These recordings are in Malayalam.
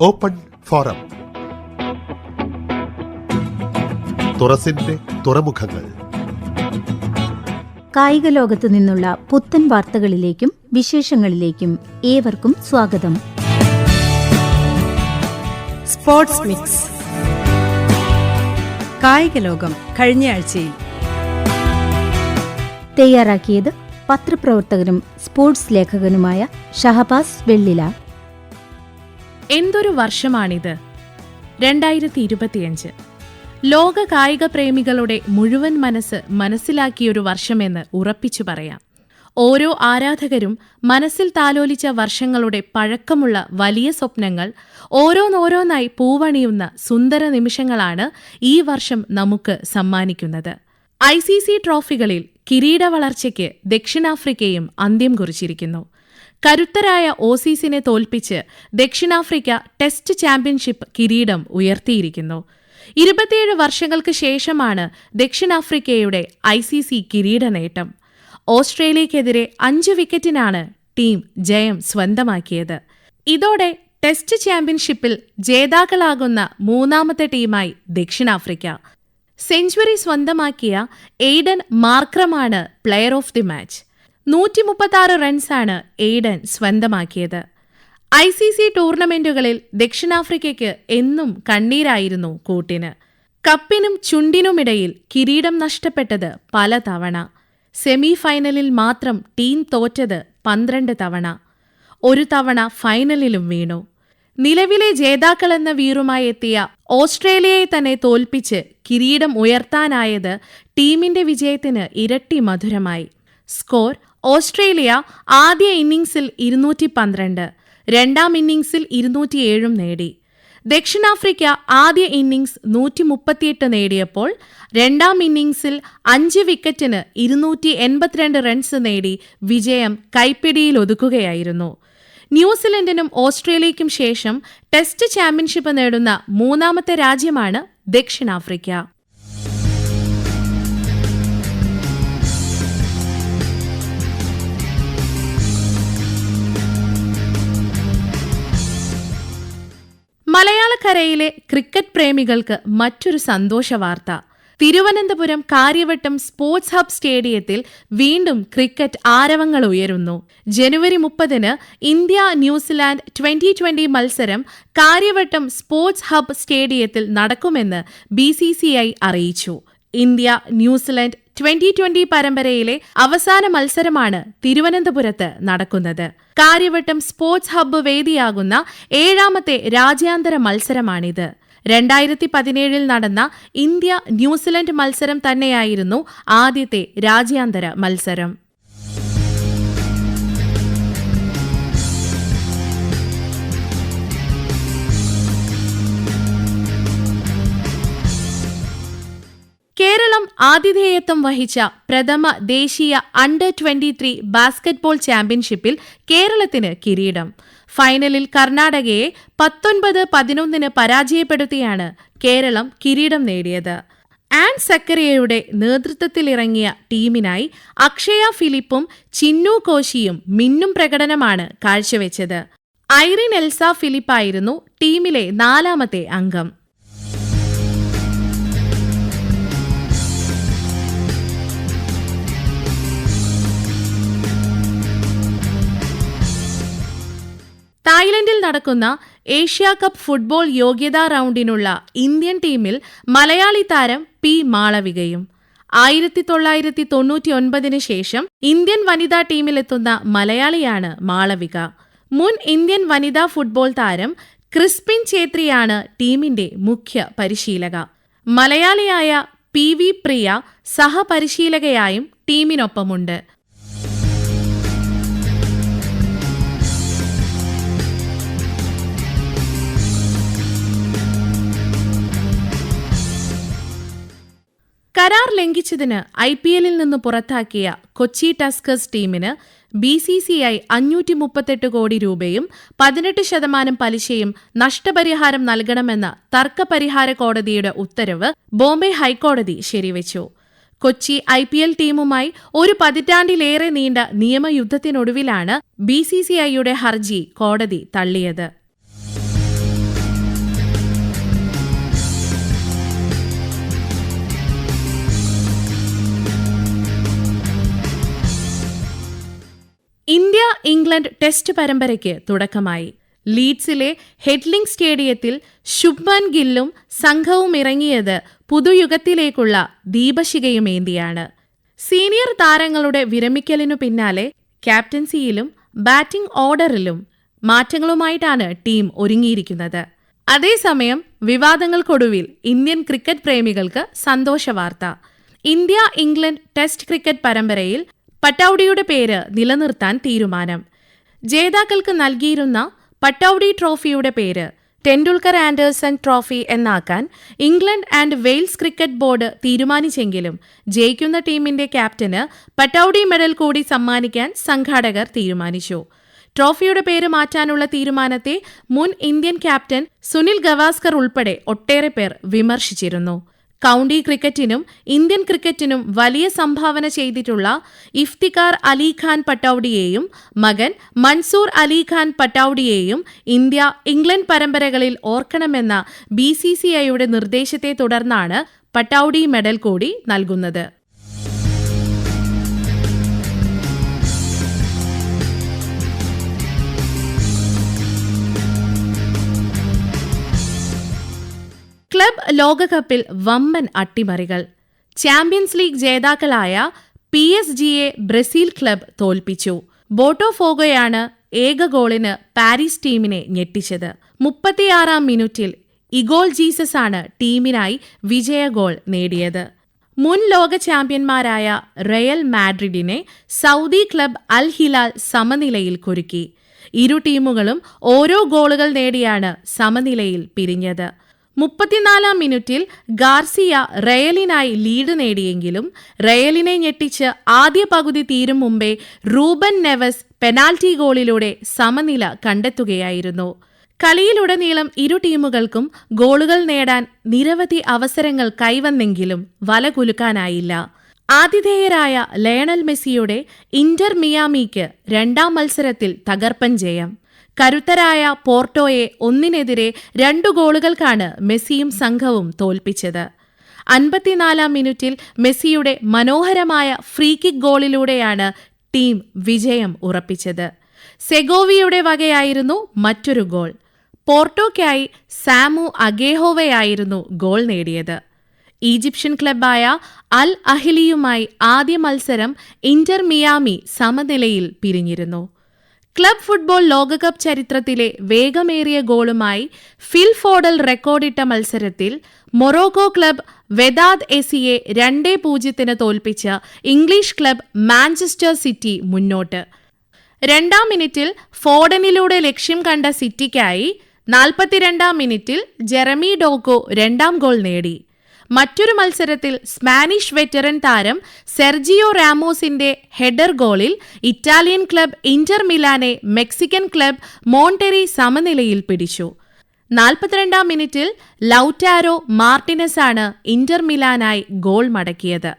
Open forum. തുറസിന്റെ തുറമുഖങ്ങൾ. കായിക ലോകത്തു നിന്നുള്ള പുത്തൻ വാർത്തകളിലേക്കും വിശേഷങ്ങളിലേക്കും ഏവർക്കും സ്വാഗതം. Sports mix. കായിക ലോകം കഴിഞ്ഞയാഴ്ചയിൽ തയ്യാറാക്കിയത് പത്രപ്രവർത്തകനും സ്പോർട്സ് ലേഖകനുമായ ഷഹബാസ് വെള്ളില. എന്തൊരു വർഷമാണിത്! 2025 ലോക കായിക പ്രേമികളുടെ മുഴുവൻ മനസ്സിലാക്കിയൊരു വർഷമെന്ന് ഉറപ്പിച്ചു പറയാം. ഓരോ ആരാധകരും മനസ്സിൽ താലോലിച്ച വർഷങ്ങളുടെ പഴക്കമുള്ള വലിയ സ്വപ്നങ്ങൾ ഓരോന്നോരോന്നായി പൂവണിയുന്ന സുന്ദര നിമിഷങ്ങളാണ് ഈ വർഷം നമുക്ക് സമ്മാനിക്കുന്നത്. ICC ട്രോഫികളിൽ കിരീട വളർച്ചയ്ക്ക് ദക്ഷിണാഫ്രിക്കയും അന്ത്യം കുറിച്ചിരിക്കുന്നു. കരുത്തരായ ഓസീസിനെ തോൽപ്പിച്ച് ദക്ഷിണാഫ്രിക്ക ടെസ്റ്റ് ചാമ്പ്യൻഷിപ്പ് കിരീടം ഉയർത്തിയിരിക്കുന്നു. 27 വർഷങ്ങൾക്ക് ശേഷമാണ് ദക്ഷിണാഫ്രിക്കയുടെ ICC കിരീട നേട്ടം. ഓസ്ട്രേലിയക്കെതിരെ 5 വിക്കറ്റിനാണ് ടീം ജയം സ്വന്തമാക്കിയത്. ഇതോടെ ടെസ്റ്റ് ചാമ്പ്യൻഷിപ്പിൽ ജേതാക്കളാകുന്ന മൂന്നാമത്തെ ടീമായി ദക്ഷിണാഫ്രിക്ക. സെഞ്ചുറി സ്വന്തമാക്കിയ എയ്ഡൻ മാർക്രമാണ് പ്ലെയർ ഓഫ് ദി മാച്ച്. 136 റൺസാണ് എയ്ഡൻ സ്വന്തമാക്കിയത്. ICC ടൂർണമെന്റുകളിൽ ദക്ഷിണാഫ്രിക്കയ്ക്ക് എന്നും കണ്ണീരായിരുന്നു കൂട്ടിന്. കപ്പിനും ചുണ്ടിനുമിടയിൽ കിരീടം നഷ്ടപ്പെട്ടത് പലതവണ. സെമി ഫൈനലിൽ മാത്രം ടീം തോറ്റത് 12 തവണ. ഒരു തവണ ഫൈനലിലും വീണു. നിലവിലെ ജേതാക്കളെന്ന വീറുമായി എത്തിയ ഓസ്ട്രേലിയയെ തന്നെ തോൽപ്പിച്ച് കിരീടം ഉയർത്താനായത് ടീമിന്റെ വിജയത്തിന് ഇരട്ടി മധുരമായി. സ്കോർ: ഓസ്ട്രേലിയ ആദ്യ ഇന്നിംഗ്സിൽ 212, രണ്ടാം ഇന്നിംഗ്സിൽ 207 നേടി. ദക്ഷിണാഫ്രിക്ക ആദ്യ ഇന്നിംഗ്സ് 138 നേടിയപ്പോൾ രണ്ടാം ഇന്നിംഗ്സിൽ 5 വിക്കറ്റിന് 282 റൺസ് നേടി വിജയം കൈപ്പിടിയിലൊതുക്കുകയായിരുന്നു. ന്യൂസിലൻഡിനും ഓസ്ട്രേലിയയ്ക്കും ശേഷം ടെസ്റ്റ് ചാമ്പ്യൻഷിപ്പ് നേടുന്ന മൂന്നാമത്തെ രാജ്യമാണ് ദക്ഷിണാഫ്രിക്ക. മലയാളക്കരയിലെ ക്രിക്കറ്റ് പ്രേമികൾക്ക് മറ്റൊരു സന്തോഷ വാർത്ത. തിരുവനന്തപുരം കാര്യവട്ടം സ്പോർട്സ് ഹബ് സ്റ്റേഡിയത്തിൽ വീണ്ടും ക്രിക്കറ്റ് ആരവങ്ങൾ ഉയരുന്നു. ജനുവരി 30 ഇന്ത്യ-ന്യൂസിലാൻഡ് 2020 മത്സരം കാര്യവട്ടം സ്പോർട്സ് ഹബ് സ്റ്റേഡിയത്തിൽ നടക്കുമെന്ന് BCCI അറിയിച്ചു. ഇന്ത്യ-ന്യൂസിലാൻഡ് 2020 പരമ്പരയിലെ അവസാന മത്സരമാണ് തിരുവനന്തപുരത്ത് നടക്കുന്നത്. കാര്യവട്ടം സ്പോർട്സ് ഹബ്ബ് വേദിയാകുന്ന 7ാമത്തെ രാജ്യാന്തര മത്സരമാണിത്. 2017 നടന്ന ഇന്ത്യ-ന്യൂസിലൻഡ് മത്സരം തന്നെയായിരുന്നു ആദ്യത്തെ രാജ്യാന്തര മത്സരം. കേരളം ആതിഥേയത്വം വഹിച്ച പ്രഥമ ദേശീയ അണ്ടർ 23 ബാസ്കറ്റ്ബോൾ ചാമ്പ്യൻഷിപ്പിൽ കേരളത്തിന് കിരീടം. ഫൈനലിൽ കർണാടകയെ 19-11 പരാജയപ്പെടുത്തിയാണ് കേരളം കിരീടം നേടിയത്. ആൻ സക്കറിയയുടെ നേതൃത്വത്തിലിറങ്ങിയ ടീമിനായി അക്ഷയ ഫിലിപ്പും ചിന്നു കോശിയും മിന്നും പ്രകടനമാണ് കാഴ്ചവെച്ചത്. ഐറിൻ എൽസ ഫിലിപ്പായിരുന്നു ടീമിലെ 4ാമത്തെ അംഗം. തായ്ലൻഡിൽ നടക്കുന്ന ഏഷ്യ കപ്പ് ഫുട്ബോൾ യോഗ്യതാ റൗണ്ടിനുള്ള ഇന്ത്യൻ ടീമിൽ മലയാളി താരം P. മാളവികയും. 1999 ശേഷം ഇന്ത്യൻ വനിതാ ടീമിലെത്തുന്ന മലയാളിയാണ് മാളവിക. മുൻ ഇന്ത്യൻ വനിതാ ഫുട്ബോൾ താരം ക്രിസ്പിൻ ഛേത്രിയാണ് ടീമിന്റെ മുഖ്യ പരിശീലക. മലയാളിയായ PV പ്രിയ സഹപരിശീലകയായും ടീമിനൊപ്പമുണ്ട്. കരാർ ലംഘിച്ചതിന് IPLൽ നിന്ന് പുറത്താക്കിയ കൊച്ചി ടസ്കേഴ്സ് ടീമിന് BCCI 538 കോടി രൂപയും 18% പലിശയും നഷ്ടപരിഹാരം നൽകണമെന്ന തർക്കപരിഹാര കോടതിയുടെ ഉത്തരവ് ബോംബെ ഹൈക്കോടതി ശരിവച്ചു. കൊച്ചി IPL ടീമുമായി ഒരു പതിറ്റാണ്ടിലേറെ നീണ്ട നിയമയുദ്ധത്തിനൊടുവിലാണ് BCCIയുടെ ഹർജി കോടതി തള്ളിയത്. ഇംഗ്ലണ്ട് ടെസ്റ്റ് പരമ്പരയ്ക്ക് തുടക്കമായി. ലീഡ്സിലെ ഹെഡ്ലിംഗ് സ്റ്റേഡിയത്തിൽ ശുഭ്മാൻ ഗില്ലും സംഘവും ഇറങ്ങിയത് പുതുയുഗത്തിലേക്കുള്ള ദീപശിഖയുമേന്തിയാണ്. സീനിയർ താരങ്ങളുടെ വിരമിക്കലിനു പിന്നാലെ ക്യാപ്റ്റൻസിയിലും ബാറ്റിംഗ് ഓർഡറിലും മാറ്റങ്ങളുമായിട്ടാണ് ടീം ഒരുങ്ങിയിരിക്കുന്നത്. അതേസമയം വിവാദങ്ങൾക്കൊടുവിൽ ഇന്ത്യൻ ക്രിക്കറ്റ് പ്രേമികൾക്ക് സന്തോഷവാർത്ത. ഇന്ത്യ ഇംഗ്ലണ്ട് ടെസ്റ്റ് ക്രിക്കറ്റ് പരമ്പരയിൽ പട്ടൌഡിയുടെ പേര് നിലനിർത്താൻ തീരുമാനം. ജേതാക്കൾക്ക് നൽകിയിരുന്ന പട്ടൌഡി ട്രോഫിയുടെ പേര് ടെൻഡുൽക്കർ ആൻഡേഴ്സൺ ട്രോഫി എന്നാക്കാൻ England and Wales cricket board തീരുമാനിച്ചെങ്കിലും ജയിക്കുന്ന ടീമിന്റെ ക്യാപ്റ്റന് പട്ടൌഡി മെഡൽ കൂടി സമ്മാനിക്കാൻ സംഘാടകർ തീരുമാനിച്ചു. ട്രോഫിയുടെ പേര് മാറ്റാനുള്ള തീരുമാനത്തെ മുൻ ഇന്ത്യൻ ക്യാപ്റ്റൻ സുനിൽ ഗവാസ്കർ ഉൾപ്പെടെ ഒട്ടേറെ പേർ വിമർശിച്ചിരുന്നു. കൌണ്ടി ക്രിക്കറ്റിനും ഇന്ത്യൻ ക്രിക്കറ്റിനും വലിയ സംഭാവന ചെയ്തിട്ടുള്ള ഇഫ്തിഖാർ അലി ഖാൻ പട്ടൌഡിയെയും മകൻ മൻസൂർ അലി ഖാൻ പട്ടൌഡിയെയും ഇന്ത്യ ഇംഗ്ലണ്ട് പരമ്പരകളിൽ ഓർക്കണമെന്ന BCCIയുടെ നിർദ്ദേശത്തെ തുടർന്നാണ് പട്ടൌഡി മെഡൽ കൂടി നൽകുന്നത്. ക്ലബ് ലോകകപ്പിൽ വമ്പൻ അട്ടിമറികൾ. ചാമ്പ്യൻസ് ലീഗ് ജേതാക്കളായ PSG-യെ ബ്രസീൽ ക്ലബ് തോൽപ്പിച്ചു. ബോട്ടോഫോഗോയാണ് ഏക ഗോളിന് പാരീസ് ടീമിനെ ഞെട്ടിച്ചത്. 36-ാം മിനിറ്റിൽ ഇഗോൾ ജീസസ് ആണ് ടീമിനായി വിജയ ഗോൾ നേടിയത്. മുൻ ലോക ചാമ്പ്യന്മാരായ റയൽ മാഡ്രിഡിനെ സൗദി ക്ലബ് അൽ ഹിലാൽ സമനിലയിൽ കുരുക്കി. ഇരു ടീമുകളും ഓരോ ഗോളുകൾ നേടിയാണ് സമനിലയിൽ പിരിഞ്ഞത്. 34-ാം മിനിറ്റിൽ ഗാർസിയ റയലിനായി ലീഡ് നേടിയെങ്കിലും റയലിനെ ഞെട്ടിച്ച് ആദ്യ പകുതി തീരും മുമ്പേ റൂബൻ നെവസ് പെനാൽറ്റി ഗോളിലൂടെ സമനില കണ്ടെത്തുകയായിരുന്നു. കളിയിലുടനീളം ഇരു ടീമുകൾക്കും ഗോളുകൾ നേടാൻ നിരവധി അവസരങ്ങൾ കൈവന്നെങ്കിലും വലകുലുക്കാനായില്ല. ആതിഥേയരായ ലയണൽ മെസ്സിയുടെ ഇന്റർ മിയാമിക്ക് രണ്ടാം മത്സരത്തിൽ തകർപ്പൻ ജയം. കരുത്തരായ പോർട്ടോയെ 1-നെതിരെ 2 ഗോളുകൾക്കാണ് മെസ്സിയും സംഘവും തോൽപ്പിച്ചത്. 54-ാം മിനിറ്റിൽ മെസ്സിയുടെ മനോഹരമായ ഫ്രീ കിക്ക് ഗോളിലൂടെയാണ് ടീം വിജയം ഉറപ്പിച്ചത്. സെഗോവിയുടെ വകയായിരുന്നു മറ്റൊരു ഗോൾ. പോർട്ടോയ്ക്കായി സാമു അഗേഹോവയായിരുന്നു ഗോൾ നേടിയത്. ഈജിപ്ഷ്യൻ ക്ലബായ അൽ അഹ്ലിയുമായി ആദ്യ മത്സരം ഇന്റർ മിയാമി സമനിലയിൽ പിരിഞ്ഞിരുന്നു. ക്ലബ് ഫുട്ബോൾ ലോകകപ്പ് ചരിത്രത്തിലെ വേഗമേറിയ ഗോളുമായി ഫിൽ ഫോഡൽ റെക്കോർഡിട്ട മത്സരത്തിൽ മൊറോക്കോ ക്ലബ് വെദാദ് എസിയെ 2-0 തോൽപ്പിച്ച ഇംഗ്ലീഷ് ക്ലബ് മാഞ്ചസ്റ്റർ സിറ്റി മുന്നോട്ട്. 2-ാം മിനിറ്റിൽ ഫോഡനിലൂടെ ലക്ഷ്യം കണ്ട സിറ്റിക്കായി 42-ാം മിനിറ്റിൽ ജെറമി ഡോക്കോ 2-ാം ഗോൾ നേടി. മറ്റൊരു മത്സരത്തിൽ സ്പാനിഷ് വെറ്ററൻ താരം സെർജിയോ റാമോസിന്റെ ഹെഡർ ഗോളിൽ ഇറ്റാലിയൻ ക്ലബ് ഇന്റർ മിലാനെ മെക്സിക്കൻ ക്ലബ് മോണ്ടെറി സമനിലയിൽ പിടിച്ചു. 42-ാം മിനിറ്റിൽ ലൗറ്റാരോ മാർട്ടിനസ് ആണ് ഇന്റർ മിലാനായി ഗോൾ മടക്കിയത്.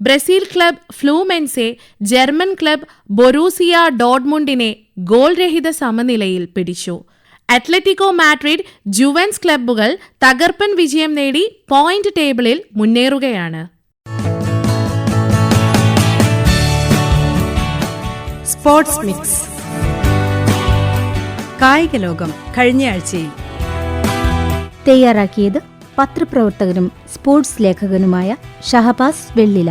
Brazil club Fluminense German club Borussia ഡോർട്ട്മുണ്ടിനെ ഗോൾ രഹിത സമനിലയിൽ പിടിച്ചു. അത്ലറ്റിക്കോ മാഡ്രിഡ് ജുവൻസ് ക്ലബ്ബുകൾ തകർപ്പൻ വിജയം നേടി പോയിന്റ് ടേബിളിൽ മുന്നേറുകയാണ്. സ്പോർട്സ് മിക്സ് കായിക ലോകം കഴിഞ്ഞയാഴ്ചയിൽ തയ്യാറാക്കിയത് പത്രപ്രവർത്തകനും സ്പോർട്സ് ലേഖകനുമായ ഷഹബാസ് വെള്ളില.